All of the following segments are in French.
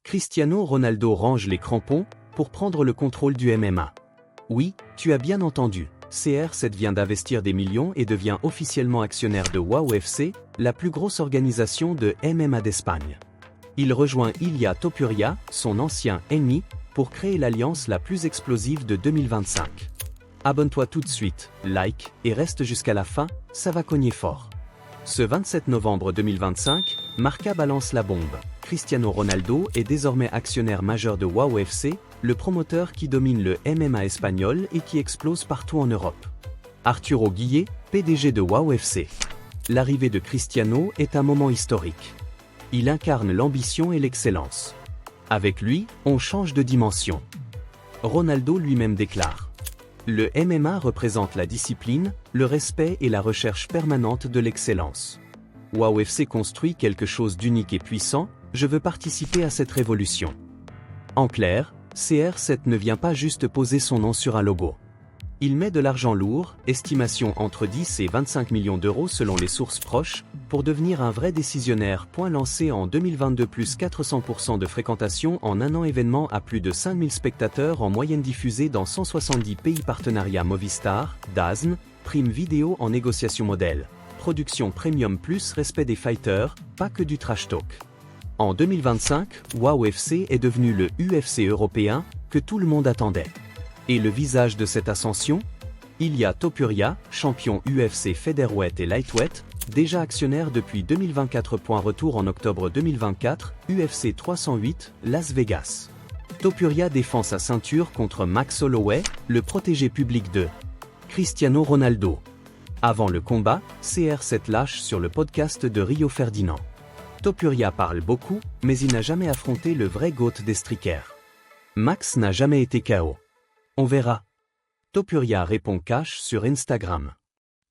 Cristiano Ronaldo range les crampons pour prendre le contrôle du MMA. Oui, tu as bien entendu, CR7 vient d'investir des millions et devient officiellement actionnaire de WOW FC, la plus grosse organisation de MMA d'Espagne. Il rejoint Ilia Topuria, son ancien ennemi, pour créer l'alliance la plus explosive de 2025. Abonne-toi tout de suite, like, et reste jusqu'à la fin, ça va cogner fort. Ce 27 novembre 2025, Marca balance la bombe. Cristiano Ronaldo est désormais actionnaire majeur de WOW FC, le promoteur qui domine le MMA espagnol et qui explose partout en Europe. Arturo Guillet, PDG de WOW FC. L'arrivée de Cristiano est un moment historique. Il incarne l'ambition et l'excellence. Avec lui, on change de dimension. Ronaldo lui-même déclare: le MMA représente la discipline, le respect et la recherche permanente de l'excellence. WOW FC construit quelque chose d'unique et puissant, je veux participer à cette révolution. En clair, CR7 ne vient pas juste poser son nom sur un logo. Il met de l'argent lourd, estimation entre 10 et 25 millions d'euros selon les sources proches, pour devenir un vrai décisionnaire. Lancé en 2022 plus 400% de fréquentation en un an, événement à plus de 5000 spectateurs en moyenne, diffusé dans 170 pays, partenariat Movistar, DAZN, Prime Vidéo en négociation modèle, production premium plus respect des fighters, pas que du trash talk. En 2025, WOW FC est devenu le UFC européen que tout le monde attendait. Et le visage de cette ascension? Ilia Topuria, champion UFC featherweight et lightweight, déjà actionnaire depuis 2024. Retour en octobre 2024, UFC 308, Las Vegas. Topuria défend sa ceinture contre Max Holloway, le protégé public de Cristiano Ronaldo. Avant le combat, CR7 lâche sur le podcast de Rio Ferdinand. Topuria parle beaucoup, mais il n'a jamais affronté le vrai GOAT des streakers. Max n'a jamais été KO. On verra. Topuria répond cash sur Instagram.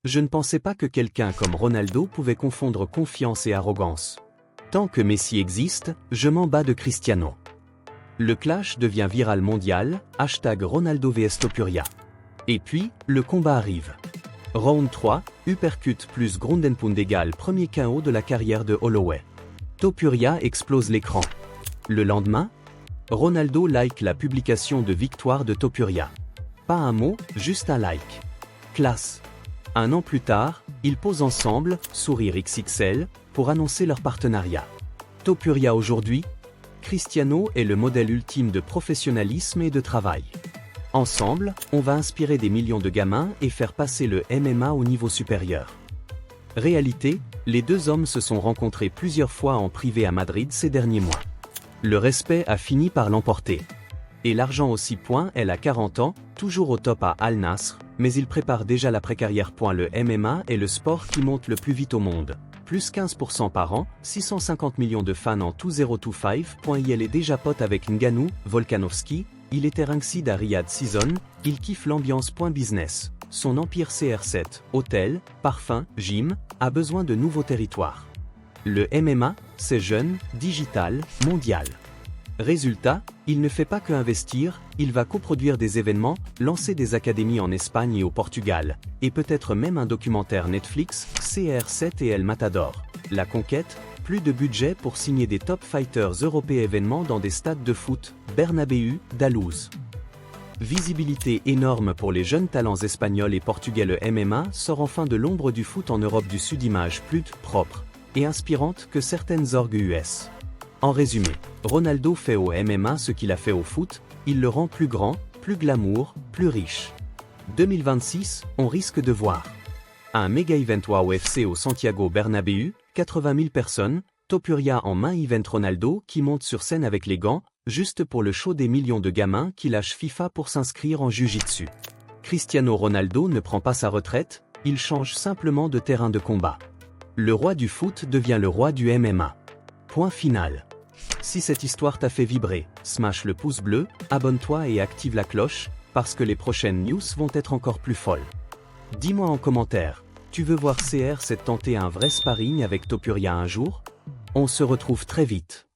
Je ne pensais pas que quelqu'un comme Ronaldo pouvait confondre confiance et arrogance. Tant que Messi existe, je m'en bats de Cristiano. Le clash devient viral mondial, #Ronaldo vs Topuria. Et puis, le combat arrive. Round 3, uppercut plus Groundpound égale premier KO de la carrière de Holloway. Topuria explose l'écran. Le lendemain, Ronaldo like la publication de victoire de Topuria. Pas un mot, juste un like. Classe. Un an plus tard, ils posent ensemble, sourire XXL, pour annoncer leur partenariat. Topuria aujourd'hui, Cristiano est le modèle ultime de professionnalisme et de travail. Ensemble, on va inspirer des millions de gamins et faire passer le MMA au niveau supérieur. Réalité, les deux hommes se sont rencontrés plusieurs fois en privé à Madrid ces derniers mois. Le respect a fini par l'emporter. Et l'argent aussi. Elle a 40 ans, toujours au top à Al Nassr, mais il prépare déjà l'après-carrière. Le MMA est le sport qui monte le plus vite au monde. Plus 15% par an, 650 millions de fans en 2025. Il est déjà pote avec Ngannou, Volkanovski, il était ringside à Riyadh Season, il kiffe l'ambiance. Business. Son empire CR7, hôtel, parfum, gym, a besoin de nouveaux territoires. Le MMA, c'est jeune, digital, mondial. Résultat, il ne fait pas que investir, il va coproduire des événements, lancer des académies en Espagne et au Portugal, et peut-être même un documentaire Netflix, CR7 et El Matador. La conquête, plus de budget pour signer des top fighters européens, événements dans des stades de foot, Bernabéu, Dalloz. Visibilité énorme pour les jeunes talents espagnols et portugais. Le MMA sort enfin de l'ombre du foot en Europe du Sud, image plus propre et inspirante que certaines orgues US. En résumé, Ronaldo fait au MMA ce qu'il a fait au foot, il le rend plus grand, plus glamour, plus riche. 2026, on risque de voir un méga event WOW FC au Santiago Bernabéu, 80 000 personnes, Topuria en main event, Ronaldo qui monte sur scène avec les gants, juste pour le show, des millions de gamins qui lâchent FIFA pour s'inscrire en jiu-jitsu. Cristiano Ronaldo ne prend pas sa retraite, il change simplement de terrain de combat. Le roi du foot devient le roi du MMA. Point final. Si cette histoire t'a fait vibrer, smash le pouce bleu, abonne-toi et active la cloche, parce que les prochaines news vont être encore plus folles. Dis-moi en commentaire, tu veux voir CR7 tenter un vrai sparring avec Topuria un jour? On se retrouve très vite.